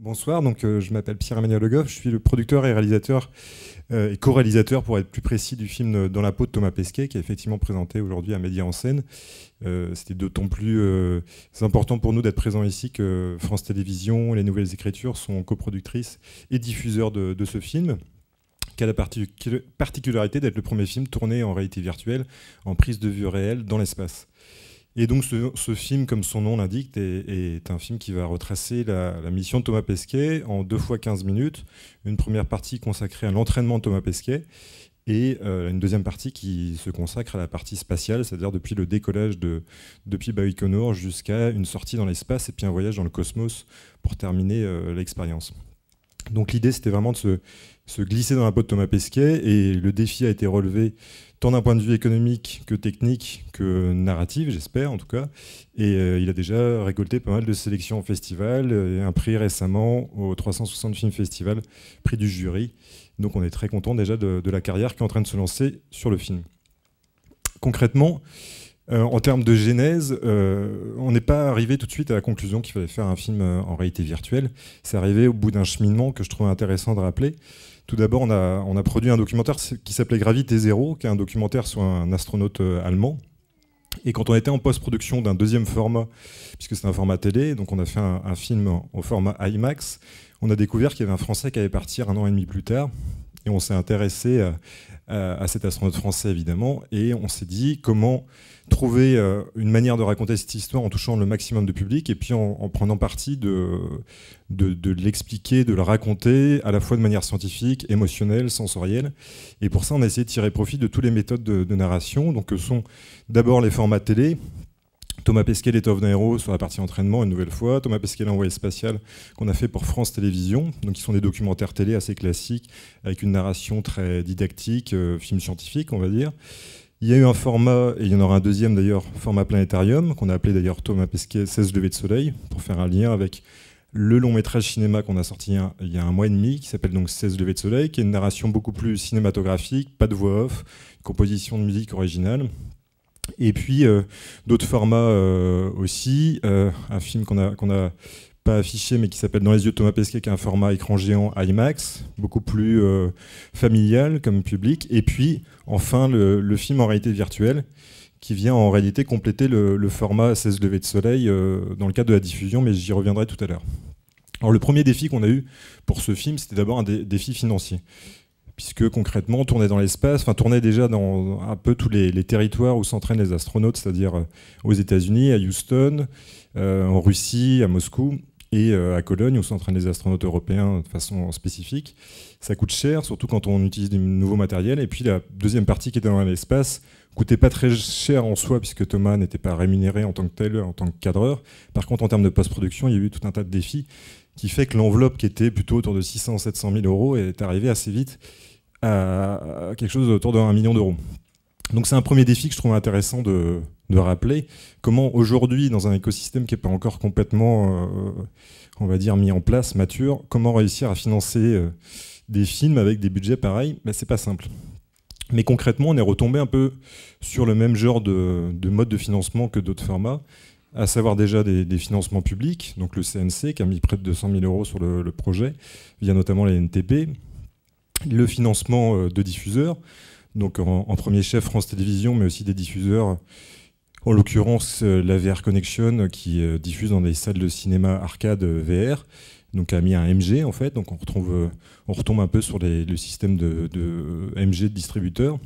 Bonsoir, je m'appelle Pierre-Emmanuel Le Goff, je suis le producteur et réalisateur et co-réalisateur pour être plus précis du film Dans la peau de Thomas Pesquet qui est effectivement présenté aujourd'hui à Média en Scène. C'était d'autant plus important pour nous d'être présents ici que France Télévisions, Les Nouvelles Écritures sont coproductrices et diffuseurs de ce film, qui a la particularité d'être le premier film tourné en réalité virtuelle, en prise de vue réelle dans l'espace. Et donc ce film, comme son nom l'indique, est un film qui va retracer la mission de Thomas Pesquet en 2 fois 15 minutes. Une première partie consacrée à l'entraînement de Thomas Pesquet et une deuxième partie qui se consacre à la partie spatiale, c'est-à-dire depuis le décollage depuis Baïkonour jusqu'à une sortie dans l'espace et puis un voyage dans le cosmos pour terminer l'expérience. Donc l'idée, c'était vraiment de se glisser dans la peau de Thomas Pesquet et le défi a été relevé tant d'un point de vue économique que technique que narratif, j'espère en tout cas. Et il a déjà récolté pas mal de sélections au festival et un prix récemment au 360 Film Festival, prix du jury. Donc on est très content déjà de la carrière qui est en train de se lancer sur le film. Concrètement, en termes de genèse, on n'est pas arrivé tout de suite à la conclusion qu'il fallait faire un film en réalité virtuelle. C'est arrivé au bout d'un cheminement que je trouvais intéressant de rappeler. Tout d'abord, on a produit un documentaire qui s'appelait Gravité Zéro, qui est un documentaire sur un astronaute allemand. Et quand on était en post-production d'un deuxième format, puisque c'est un format télé, donc on a fait un film au format IMAX, on a découvert qu'il y avait un Français qui allait partir 1 an et demi plus tard. Et on s'est intéressé à cet astronaute français, évidemment, et on s'est dit comment trouver une manière de raconter cette histoire en touchant le maximum de public et puis en prenant parti de l'expliquer, de le raconter à la fois de manière scientifique, émotionnelle, sensorielle. Et pour ça, on a essayé de tirer profit de toutes les méthodes de narration, donc que sont d'abord les formats télé. Thomas Pesquet, Les Of Nairo sur la partie entraînement, une nouvelle fois. Thomas Pesquet, L'Envoyé spatial, qu'on a fait pour France Télévisions. Donc, qui sont des documentaires télé assez classiques, avec une narration très didactique, film scientifique, on va dire. Il y a eu un format, et il y en aura un deuxième d'ailleurs, format planétarium, qu'on a appelé d'ailleurs Thomas Pesquet 16 levées de soleil, pour faire un lien avec le long métrage cinéma qu'on a sorti il y a 1 mois et demi, qui s'appelle donc 16 levées de soleil, qui est une narration beaucoup plus cinématographique, pas de voix off, composition de musique originale. Et puis d'autres formats aussi, un film qu'on a pas affiché mais qui s'appelle Dans les yeux de Thomas Pesquet, qui est un format écran géant IMAX, beaucoup plus familial comme public. Et puis enfin le film en réalité virtuelle, qui vient en réalité compléter le format 16 levées de soleil dans le cadre de la diffusion, mais j'y reviendrai tout à l'heure. Alors le premier défi qu'on a eu pour ce film, c'était d'abord un défi financier. Puisque concrètement, on tournait dans l'espace, enfin tournait déjà dans un peu tous les territoires où s'entraînent les astronautes, c'est-à-dire aux États-Unis, à Houston, en Russie, à Moscou et à Cologne, où s'entraînent les astronautes européens de façon spécifique. Ça coûte cher, surtout quand on utilise du nouveau matériel. Et puis la deuxième partie qui était dans l'espace coûtait pas très cher en soi, puisque Thomas n'était pas rémunéré en tant que tel, en tant que cadreur. Par contre, en termes de post-production, il y a eu tout un tas de défis qui fait que l'enveloppe qui était plutôt autour de 600-700 000 euros est arrivée assez vite à quelque chose autour de 1 million d'euros. Donc c'est un premier défi que je trouve intéressant de rappeler. Comment aujourd'hui, dans un écosystème qui n'est pas encore complètement, on va dire, mis en place, mature, comment réussir à financer des films avec des budgets pareils? C'est pas simple. Mais concrètement, on est retombé un peu sur le même genre de mode de financement que d'autres formats, à savoir déjà des financements publics, donc le CNC qui a mis près de 200 000 euros sur le projet, via notamment les NTP, le financement de diffuseurs, donc en premier chef France Télévisions, mais aussi des diffuseurs, en l'occurrence la VR Connection qui diffuse dans des salles de cinéma arcade VR, donc a mis un MG en fait, donc on retombe un peu sur le système de MG de distributeurs.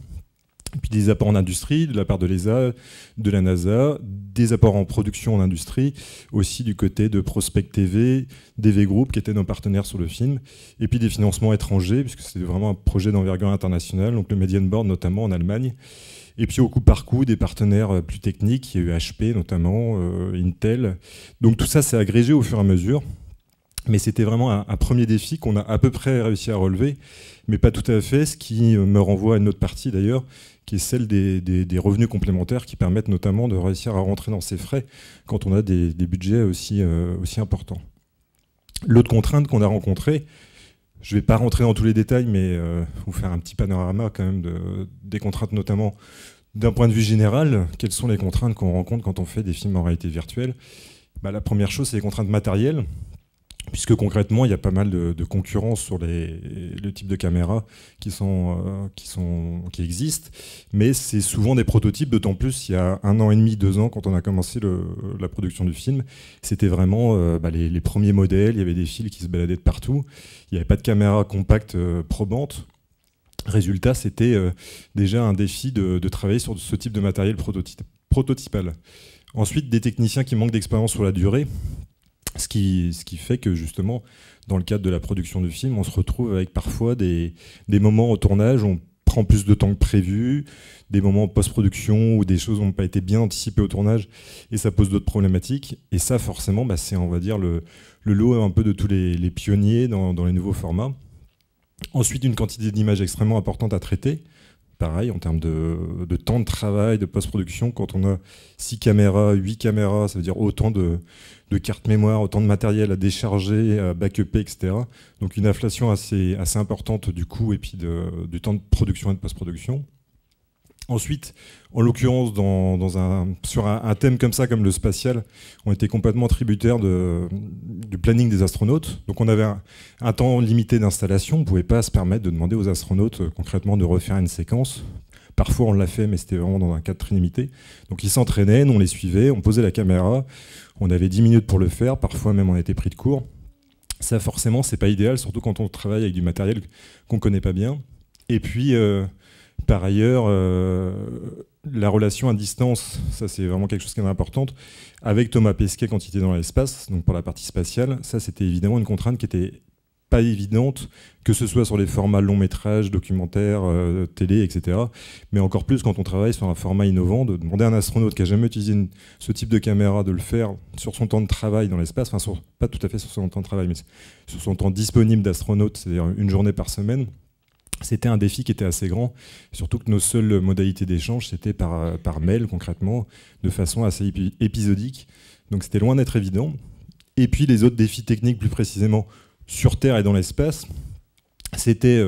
Et puis des apports en industrie de la part de l'ESA, de la NASA, des apports en production en industrie, aussi du côté de Prospect TV, DV Group qui étaient nos partenaires sur le film, et puis des financements étrangers, puisque c'est vraiment un projet d'envergure internationale, donc le Medienboard notamment en Allemagne, et puis au coup par coup des partenaires plus techniques, il y a eu HP notamment, Intel, donc tout ça s'est agrégé au fur et à mesure. Mais c'était vraiment un premier défi qu'on a à peu près réussi à relever, mais pas tout à fait, ce qui me renvoie à une autre partie d'ailleurs, qui est celle des revenus complémentaires qui permettent notamment de réussir à rentrer dans ces frais quand on a des budgets aussi importants. L'autre contrainte qu'on a rencontrée, je ne vais pas rentrer dans tous les détails, mais vous faire un petit panorama quand même des contraintes, notamment d'un point de vue général. Quelles sont les contraintes qu'on rencontre quand on fait des films en réalité virtuelle? La première chose, c'est les contraintes matérielles. puisque concrètement, il y a pas mal de concurrence sur le type de caméra qui existent, mais c'est souvent des prototypes, d'autant plus il y a 1 an et demi, 2 ans, quand on a commencé la production du film, c'était vraiment les premiers modèles, il y avait des fils qui se baladaient de partout, il n'y avait pas de caméra compacte probante. Résultat, c'était déjà un défi de travailler sur ce type de matériel prototypal. Ensuite, des techniciens qui manquent d'expérience sur la durée, ce qui fait que justement, dans le cadre de la production du film, on se retrouve avec parfois des moments au tournage où on prend plus de temps que prévu, des moments en post-production où des choses n'ont pas été bien anticipées au tournage et ça pose d'autres problématiques. Et ça, forcément, c'est, on va dire, le lot un peu de tous les pionniers dans les nouveaux formats. Ensuite, une quantité d'images extrêmement importante à traiter. Pareil, en termes de temps de travail, de post-production, quand on a 6 caméras, 8 caméras, ça veut dire autant de cartes mémoire, autant de matériel à décharger, à backuper, etc. Donc une inflation assez importante du coût et puis du temps de production et de post-production. Ensuite, en l'occurrence, sur un thème comme ça, comme le spatial, on était complètement tributaire du planning des astronautes. Donc on avait un temps limité d'installation. On ne pouvait pas se permettre de demander aux astronautes concrètement de refaire une séquence. Parfois on l'a fait, mais c'était vraiment dans un cadre très limité. Donc ils s'entraînaient, nous on les suivait, on posait la caméra, on avait 10 minutes pour le faire, parfois même on était pris de court. Ça forcément, c'est pas idéal, surtout quand on travaille avec du matériel qu'on ne connaît pas bien. Et puis... par ailleurs, la relation à distance, ça c'est vraiment quelque chose qui est important. Avec Thomas Pesquet quand il était dans l'espace, donc pour la partie spatiale, ça c'était évidemment une contrainte qui était pas évidente, que ce soit sur les formats long métrage, documentaires, télé, etc. Mais encore plus quand on travaille sur un format innovant, de demander à un astronaute qui n'a jamais utilisé ce type de caméra de le faire sur son temps de travail dans l'espace, enfin pas tout à fait sur son temps de travail, mais sur son temps disponible d'astronaute, c'est-à-dire une journée par semaine. C'était un défi qui était assez grand, surtout que nos seules modalités d'échange, c'était par mail, concrètement, de façon assez épisodique. Donc c'était loin d'être évident. Et puis les autres défis techniques, plus précisément sur Terre et dans l'espace, c'était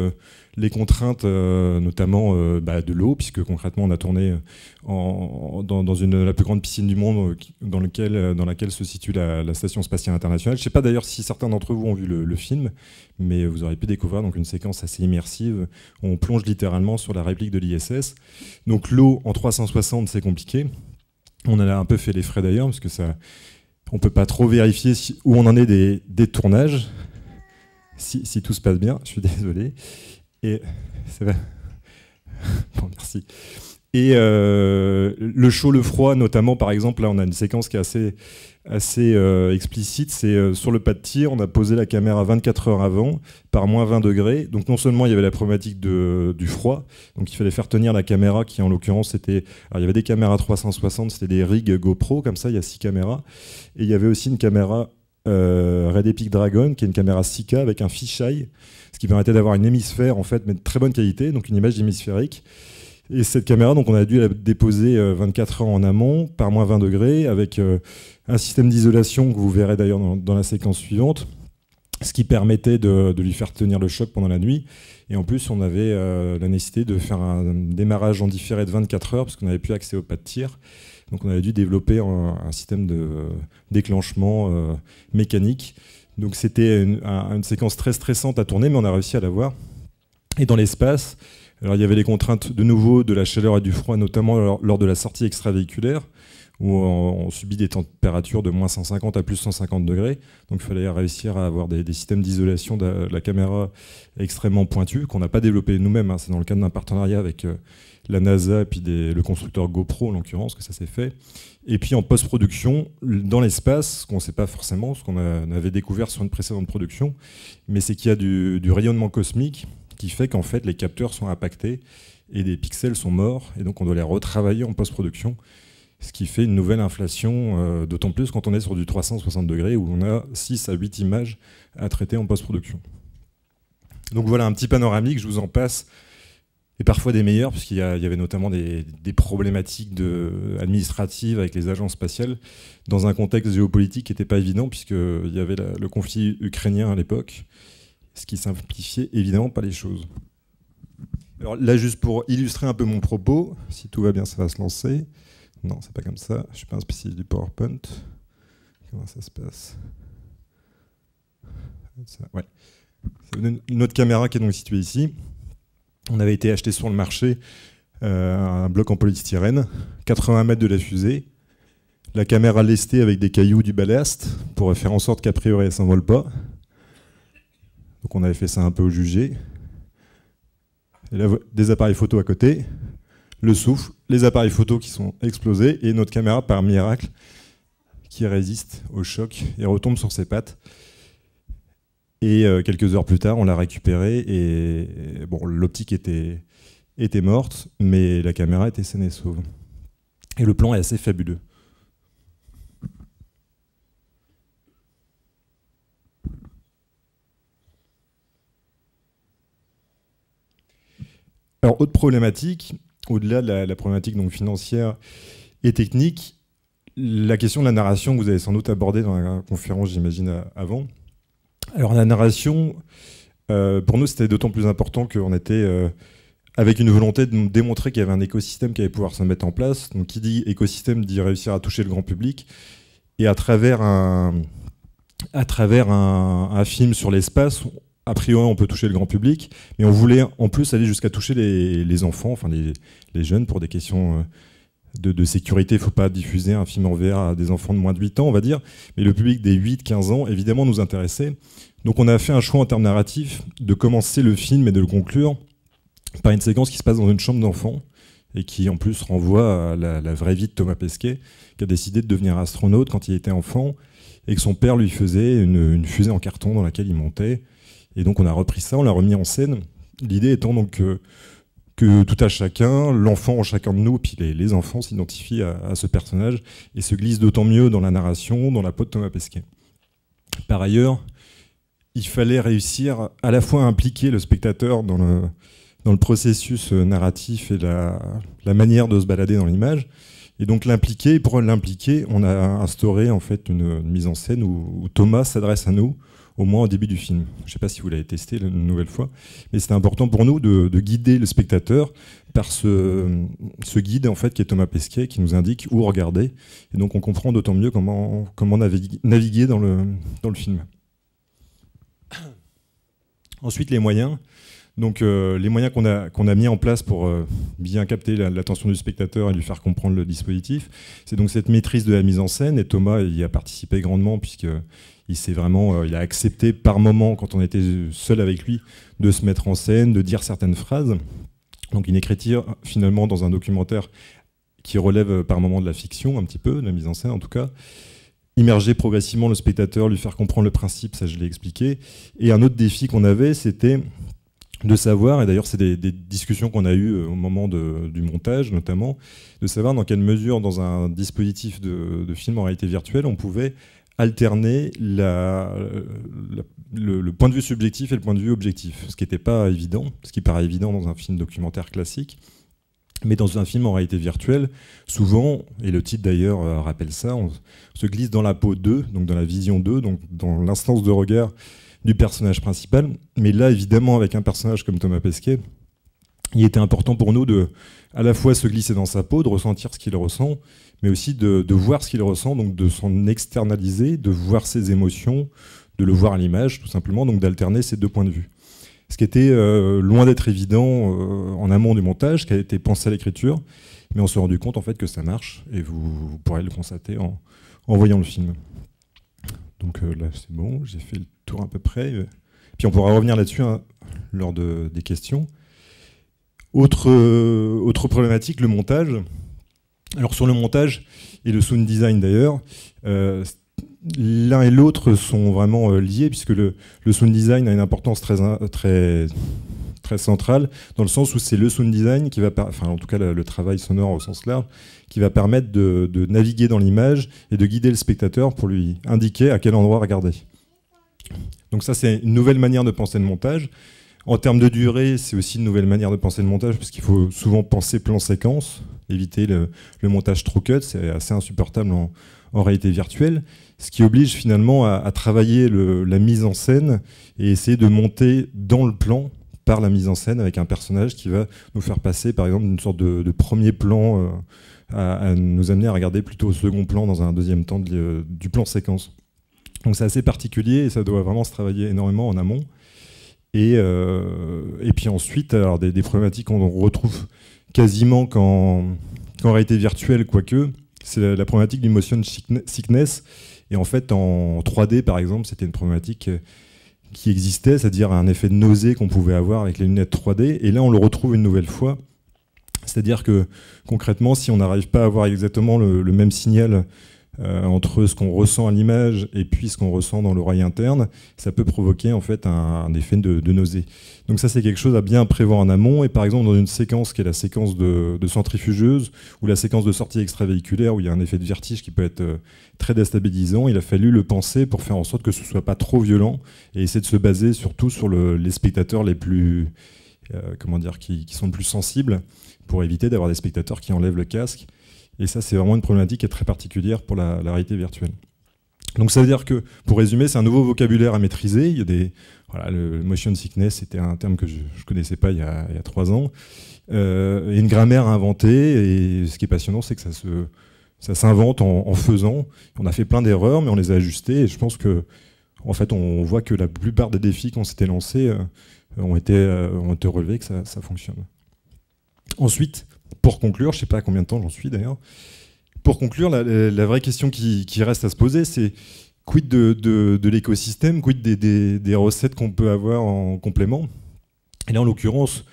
les contraintes, notamment de l'eau, puisque concrètement on a tourné dans la plus grande piscine du monde dans laquelle se situe la Station Spatiale Internationale. Je ne sais pas d'ailleurs si certains d'entre vous ont vu le film, mais vous aurez pu découvrir donc, une séquence assez immersive où on plonge littéralement sur la réplique de l'ISS. Donc l'eau en 360, c'est compliqué. On en a un peu fait les frais d'ailleurs, parce que on ne peut pas trop vérifier où on en est des tournages. Si tout se passe bien, je suis désolé. Et c'est vrai. Bon, merci. Et le chaud, le froid, notamment, par exemple, là, on a une séquence qui est assez explicite. C'est sur le pas de tir, on a posé la caméra 24 heures avant, par moins 20 degrés. Donc non seulement il y avait la problématique du froid, donc il fallait faire tenir la caméra qui, en l'occurrence, c'était... Alors il y avait des caméras 360, c'était des rigs GoPro, comme ça, il y a 6 caméras. Et il y avait aussi une caméra Red Epic Dragon, qui est une caméra 6K avec un fisheye, ce qui permettait d'avoir une hémisphère en fait, mais de très bonne qualité, donc une image hémisphérique. Et cette caméra, donc on a dû la déposer 24 heures en amont, par moins 20 degrés, avec un système d'isolation que vous verrez d'ailleurs dans la séquence suivante, ce qui permettait de lui faire tenir le choc pendant la nuit. Et en plus, on avait la nécessité de faire un démarrage en différé de 24 heures, parce qu'on n'avait plus accès au pas de tir. Donc on avait dû développer un système de déclenchement mécanique. Donc c'était une séquence très stressante à tourner, mais on a réussi à l'avoir. Et dans l'espace, alors il y avait les contraintes de nouveau de la chaleur et du froid, notamment lors de la sortie extravéhiculaire, où on subit des températures de moins 150 à plus 150 degrés. Donc il fallait réussir à avoir des systèmes d'isolation de la caméra extrêmement pointus, qu'on n'a pas développé nous-mêmes. C'est dans le cadre d'un partenariat avec la NASA et puis le constructeur GoPro, en l'occurrence, que ça s'est fait. Et puis en post-production, dans l'espace, ce qu'on ne sait pas forcément, ce qu'on avait découvert sur une précédente production, mais c'est qu'il y a du rayonnement cosmique qui fait qu'en fait les capteurs sont impactés et des pixels sont morts, et donc on doit les retravailler en post-production, ce qui fait une nouvelle inflation, d'autant plus quand on est sur du 360 degrés, où on a 6 à 8 images à traiter en post-production. Donc voilà un petit panoramique, je vous en passe, et parfois des meilleurs, puisqu'il y avait notamment des problématiques administratives avec les agences spatiales, dans un contexte géopolitique qui n'était pas évident, puisqu'il y avait le conflit ukrainien à l'époque, ce qui simplifiait évidemment pas les choses. Alors là, juste pour illustrer un peu mon propos, si tout va bien, ça va se lancer. Non, c'est pas comme ça, je suis pas un spécialiste du PowerPoint. Comment ça se passe ? Ouais. Une autre caméra qui est donc située ici. On avait été acheté sur le marché un bloc en polystyrène, 80 mètres de la fusée. La caméra lestée avec des cailloux, du ballast, pour faire en sorte qu'a priori elle ne s'envole pas. Donc on avait fait ça un peu au jugé. Et là, des appareils photo à côté, le souffle, les appareils photo qui sont explosés, et notre caméra, par miracle, qui résiste au choc et retombe sur ses pattes. Et quelques heures plus tard, on l'a récupérée, et bon, l'optique était morte, mais la caméra était saine et sauve. Et le plan est assez fabuleux. Alors, autre problématique, au-delà de la problématique donc, financière et technique, la question de la narration que vous avez sans doute abordée dans la conférence, j'imagine, avant. Alors, la narration, pour nous, c'était d'autant plus important qu'on était avec une volonté de nous démontrer qu'il y avait un écosystème qui allait pouvoir se mettre en place. Donc, qui dit écosystème dit réussir à toucher le grand public. Et à travers un film sur l'espace, a priori, on peut toucher le grand public, mais on voulait en plus aller jusqu'à toucher les enfants, enfin les jeunes, pour des questions de sécurité. Il ne faut pas diffuser un film en VR à des enfants de moins de 8 ans, on va dire, mais le public des 8-15 ans, évidemment, nous intéressait. Donc on a fait un choix en termes narratifs de commencer le film et de le conclure par une séquence qui se passe dans une chambre d'enfant et qui en plus renvoie à la vraie vie de Thomas Pesquet, qui a décidé de devenir astronaute quand il était enfant et que son père lui faisait une fusée en carton dans laquelle il montait. Et donc on a repris ça, on l'a remis en scène. L'idée étant donc que tout à chacun, l'enfant en chacun de nous, puis les enfants s'identifient à ce personnage et se glissent d'autant mieux dans la narration, dans la peau de Thomas Pesquet. Par ailleurs, il fallait réussir à la fois à impliquer le spectateur dans le processus narratif et la manière de se balader dans l'image. Et donc l'impliquer, et pour l'impliquer, on a instauré en fait une mise en scène où Thomas s'adresse à nous, au moins au début du film. Je ne sais pas si vous l'avez testé une nouvelle fois, mais c'était important pour nous de guider le spectateur par ce guide en fait, qui est Thomas Pesquet, qui nous indique où regarder. Et donc on comprend d'autant mieux comment naviguer dans le film. Ensuite, les moyens. Donc les moyens qu'on a mis en place pour bien capter l'attention du spectateur et lui faire comprendre le dispositif, c'est donc cette maîtrise de la mise en scène, et Thomas y a participé grandement puisqu'il a accepté par moment, quand on était seul avec lui, de se mettre en scène, de dire certaines phrases. Donc une écriture finalement dans un documentaire qui relève par moment de la fiction, un petit peu, de la mise en scène en tout cas. Immerger progressivement le spectateur, lui faire comprendre le principe, ça je l'ai expliqué. Et un autre défi qu'on avait, c'était de savoir, et d'ailleurs c'est des discussions qu'on a eues au moment du montage notamment, de savoir dans quelle mesure dans un dispositif de film en réalité virtuelle on pouvait alterner le point de vue subjectif et le point de vue objectif, ce qui n'était pas évident, ce qui paraît évident dans un film documentaire classique, mais dans un film en réalité virtuelle, souvent, et le titre d'ailleurs rappelle ça, on se glisse dans la peau d'eux, donc dans la vision d'eux, donc dans l'instance de regard du personnage principal. Mais là, évidemment, avec un personnage comme Thomas Pesquet, il était important pour nous de à la fois se glisser dans sa peau, de ressentir ce qu'il ressent, mais aussi de voir ce qu'il ressent, donc de s'en externaliser, de voir ses émotions, de le voir à l'image, tout simplement, donc d'alterner ces deux points de vue. Ce qui était loin d'être évident en amont du montage, qui a été pensé à l'écriture, mais on s'est rendu compte en fait que ça marche, et vous pourrez le constater en voyant le film. Donc là, c'est bon, j'ai fait le tour à peu près. Puis on pourra revenir là-dessus lors des questions. Autre problématique, le montage. Alors sur le montage et le sound design d'ailleurs, l'un et l'autre sont vraiment liés, puisque le sound design a une importance très centrale, dans le sens où c'est le sound design qui va, enfin en tout cas le travail sonore au sens large, qui va permettre de naviguer dans l'image et de guider le spectateur pour lui indiquer à quel endroit regarder. Donc ça, c'est une nouvelle manière de penser le montage. En termes de durée, c'est aussi une nouvelle manière de penser le montage, parce qu'il faut souvent penser plan-séquence, éviter le montage trop cut, c'est assez insupportable en réalité virtuelle, ce qui oblige finalement à travailler la mise en scène et essayer de monter dans le plan par la mise en scène avec un personnage qui va nous faire passer par exemple d'une sorte de premier plan à nous amener à regarder plutôt au second plan dans un deuxième temps du plan séquence. Donc c'est assez particulier et ça doit vraiment se travailler énormément en amont. Et puis ensuite, alors des problématiques qu'on retrouve quasiment qu'en réalité virtuelle, quoique, c'est la problématique du motion sickness. Et en fait, en 3D, par exemple, c'était une problématique qui existait, c'est-à-dire un effet de nausée qu'on pouvait avoir avec les lunettes 3D. Et là, on le retrouve une nouvelle fois. C'est-à-dire que, concrètement, si on n'arrive pas à avoir exactement le même signal entre ce qu'on ressent à l'image et puis ce qu'on ressent dans l'oreille interne, ça peut provoquer en fait un effet de nausée. Donc ça, c'est quelque chose à bien prévoir en amont. Et par exemple, dans une séquence qui est la séquence de centrifugeuse ou la séquence de sortie extravéhiculaire où il y a un effet de vertige qui peut être très déstabilisant, il a fallu le penser pour faire en sorte que ce ne soit pas trop violent et essayer de se baser surtout sur les spectateurs les plus, qui sont le plus sensibles pour éviter d'avoir des spectateurs qui enlèvent le casque. Et ça, c'est vraiment une problématique qui est très particulière pour la réalité virtuelle. Donc ça veut dire que, pour résumer, c'est un nouveau vocabulaire à maîtriser. Il y a le motion sickness, c'était un terme que je ne connaissais pas il y a 3 ans. Et une grammaire à inventer. Et ce qui est passionnant, c'est que ça s'invente en faisant. On a fait plein d'erreurs, mais on les a ajustées. Et je pense que, en fait, on voit que la plupart des défis qu'on s'était lancés ont été relevés, que ça fonctionne. Ensuite, pour conclure, je ne sais pas à combien de temps j'en suis d'ailleurs, pour conclure, la vraie question qui reste à se poser, c'est quid de l'écosystème, quid des recettes qu'on peut avoir en complément. Et là, en l'occurrence,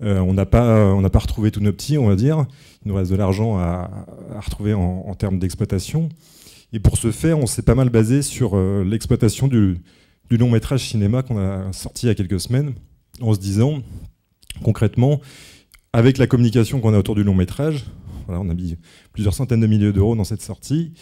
on n'a pas retrouvé tous nos petits, on va dire. Il nous reste de l'argent à retrouver en termes d'exploitation. Et pour ce faire, on s'est pas mal basé sur l'exploitation du long métrage cinéma qu'on a sorti il y a quelques semaines, en se disant, concrètement, avec la communication qu'on a autour du long métrage, voilà, on a mis plusieurs centaines de milliers d'euros dans cette sortie,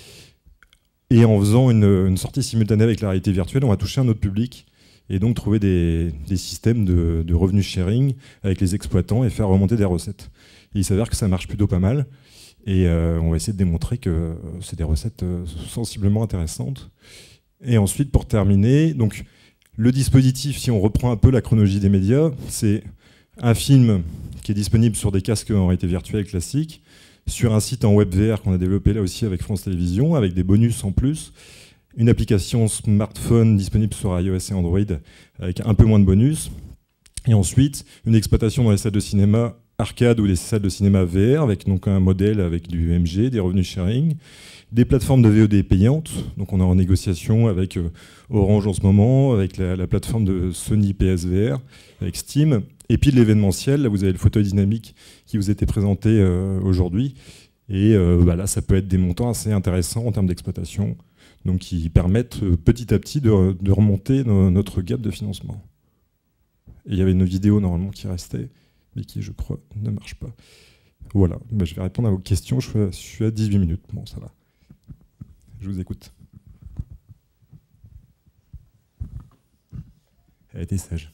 et en faisant une sortie simultanée avec la réalité virtuelle, on va toucher un autre public, et donc trouver des systèmes de revenus sharing avec les exploitants et faire remonter des recettes. Et il s'avère que ça marche plutôt pas mal, et on va essayer de démontrer que c'est des recettes sensiblement intéressantes. Et ensuite, pour terminer, donc, le dispositif, si on reprend un peu la chronologie des médias, c'est un film qui est disponible sur des casques en réalité virtuelle classiques, sur un site en web VR qu'on a développé là aussi avec France Télévisions, avec des bonus en plus, une application smartphone disponible sur iOS et Android avec un peu moins de bonus, et ensuite une exploitation dans les salles de cinéma arcade ou les salles de cinéma VR avec donc un modèle avec du MG, des revenus sharing, des plateformes de VOD payantes, donc on est en négociation avec Orange en ce moment, avec la plateforme de Sony PSVR, avec Steam, et puis de l'événementiel, là vous avez le fauteuil dynamique qui vous était présenté aujourd'hui, et là ça peut être des montants assez intéressants en termes d'exploitation, donc qui permettent petit à petit de remonter notre gap de financement. Et il y avait une vidéo normalement qui restait, mais qui je crois ne marche pas. Voilà, je vais répondre à vos questions, je suis à 18 minutes, bon ça va. Je vous écoute. Elle a été sage.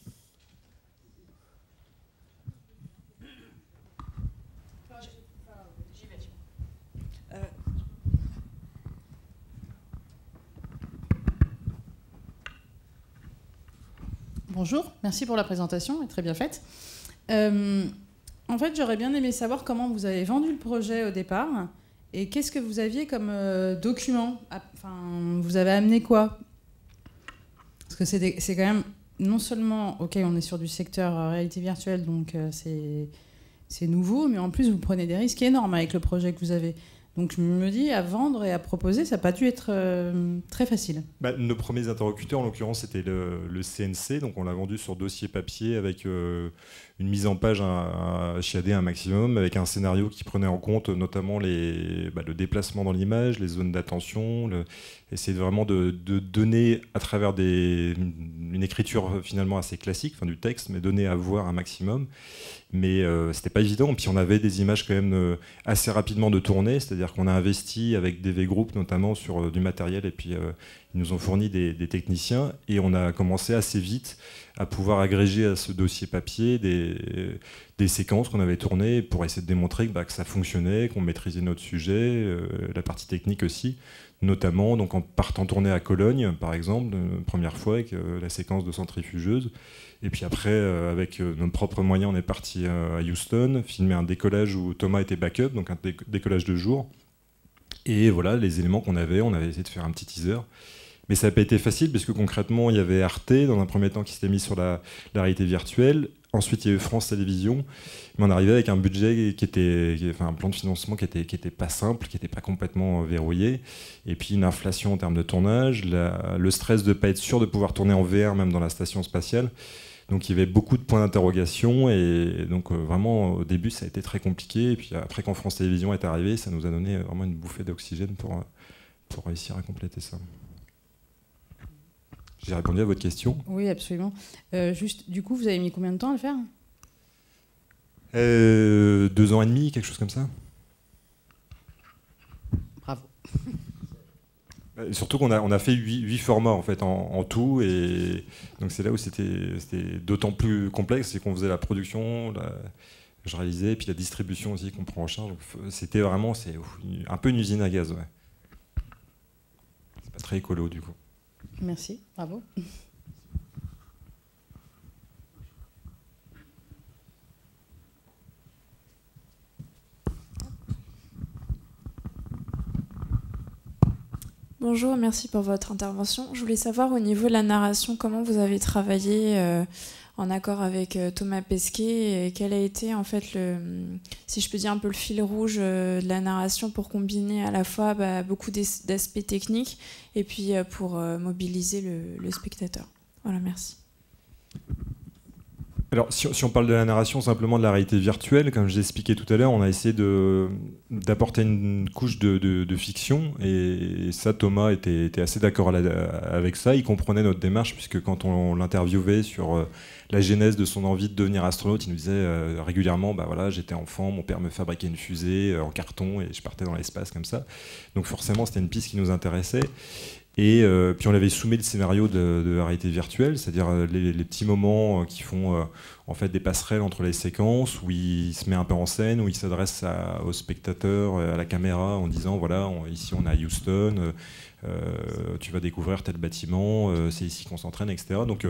Bonjour, merci pour la présentation, elle est très bien faite. En fait, j'aurais bien aimé savoir comment vous avez vendu le projet au départ et qu'est-ce que vous aviez comme document. Enfin, vous avez amené quoi? Parce que c'est quand même non seulement, ok, on est sur du secteur réalité virtuelle, donc c'est nouveau, mais en plus vous prenez des risques énormes avec le projet que vous avez. Donc je me dis, à vendre et à proposer, ça n'a pas dû être très facile. Nos premiers interlocuteurs, en l'occurrence, c'était le CNC. Donc on l'a vendu sur dossier papier avec une mise en page à chiader un maximum, avec un scénario qui prenait en compte notamment le déplacement dans l'image, les zones d'attention, essayer vraiment de donner à travers une écriture finalement assez classique, du texte, mais donner à voir un maximum. Mais c'était pas évident. Puis on avait des images quand même assez rapidement de tournée, c'est-à-dire qu'on a investi avec DV Group notamment sur du matériel, et puis ils nous ont fourni des techniciens, et on a commencé assez vite à pouvoir agréger à ce dossier papier des séquences qu'on avait tournées pour essayer de démontrer que ça fonctionnait, qu'on maîtrisait notre sujet, la partie technique aussi, notamment donc en partant tourner à Cologne par exemple, première fois avec la séquence de centrifugeuse. Et puis après, avec nos propres moyens, on est parti à Houston, filmer un décollage où Thomas était backup, donc un décollage de jour. Et voilà, les éléments qu'on avait, on avait essayé de faire un petit teaser. Mais ça n'a pas été facile parce que concrètement, il y avait Arte dans un premier temps qui s'était mis sur la réalité virtuelle. Ensuite, il y a eu France Télévisions. Mais on arrivait avec un budget un plan de financement qui était pas simple, qui n'était pas complètement verrouillé. Et puis une inflation en termes de tournage, le stress de ne pas être sûr de pouvoir tourner en VR même dans la station spatiale. Donc il y avait beaucoup de points d'interrogation. Et donc vraiment, au début, ça a été très compliqué. Et puis après, quand France Télévisions est arrivé, ça nous a donné vraiment une bouffée d'oxygène pour réussir à compléter ça. J'ai répondu à votre question. Oui, absolument. Juste, du coup, vous avez mis combien de temps à le faire ? 2 ans et demi, quelque chose comme ça. Bravo. Surtout qu'on a fait 8 formats en fait en tout, et donc c'est là où c'était d'autant plus complexe, c'est qu'on faisait la production, je réalisais, et puis la distribution aussi qu'on prend en charge. C'était vraiment un peu une usine à gaz, ouais. C'est pas très écolo du coup. Merci, bravo. Bonjour, merci pour votre intervention. Je voulais savoir au niveau de la narration, comment vous avez travaillé en accord avec Thomas Pesquet, et quel a été en fait si je peux dire un peu le fil rouge de la narration pour combiner à la fois beaucoup d'aspects techniques et puis pour mobiliser le spectateur. Voilà, merci. Alors, si on parle de la narration simplement de la réalité virtuelle, comme je l'ai expliqué tout à l'heure, on a essayé d'apporter une couche de fiction, et ça, Thomas était assez d'accord avec ça. Il comprenait notre démarche, puisque quand on l'interviewait sur la genèse de son envie de devenir astronaute, il nous disait régulièrement, voilà, j'étais enfant, mon père me fabriquait une fusée en carton, et je partais dans l'espace comme ça. Donc forcément, c'était une piste qui nous intéressait. Et puis on avait soumis le scénario de la réalité virtuelle, c'est-à-dire les petits moments qui font en fait des passerelles entre les séquences, où il se met un peu en scène, où il s'adresse aux spectateurs, à la caméra, en disant voilà, ici on est à Houston, tu vas découvrir tel bâtiment, c'est ici qu'on s'entraîne, etc. Donc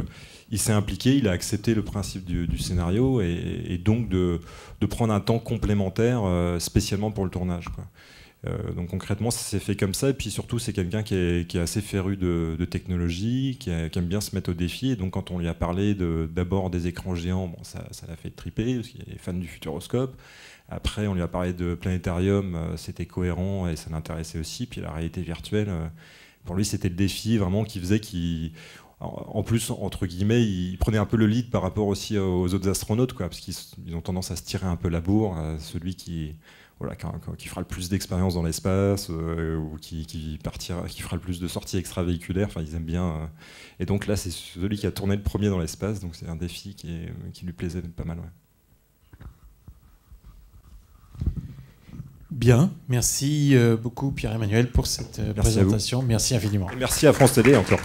il s'est impliqué, il a accepté le principe du scénario, et donc de prendre un temps complémentaire spécialement pour le tournage, quoi. Donc concrètement, ça s'est fait comme ça, et puis surtout, c'est quelqu'un qui est assez féru de technologie, qui aime bien se mettre au défi, et donc quand on lui a parlé d'abord des écrans géants, ça l'a fait triper, parce qu'il est fan du Futuroscope. Après, on lui a parlé de planétarium, c'était cohérent, et ça l'intéressait aussi. Puis la réalité virtuelle, pour lui, c'était le défi vraiment qui faisait en plus, entre guillemets, il prenait un peu le lead par rapport aussi aux autres astronautes, quoi, parce qu'ils ont tendance à se tirer un peu la bourre, celui qui fera le plus d'expériences dans l'espace, ou qui fera le plus de sorties extravéhiculaires. Enfin, ils aiment bien. Et donc là, c'est celui qui a tourné le premier dans l'espace, donc c'est un défi qui lui plaisait pas mal. Ouais. Bien, merci beaucoup Pierre-Emmanuel pour cette présentation. Merci infiniment. Et merci à France Télé encore.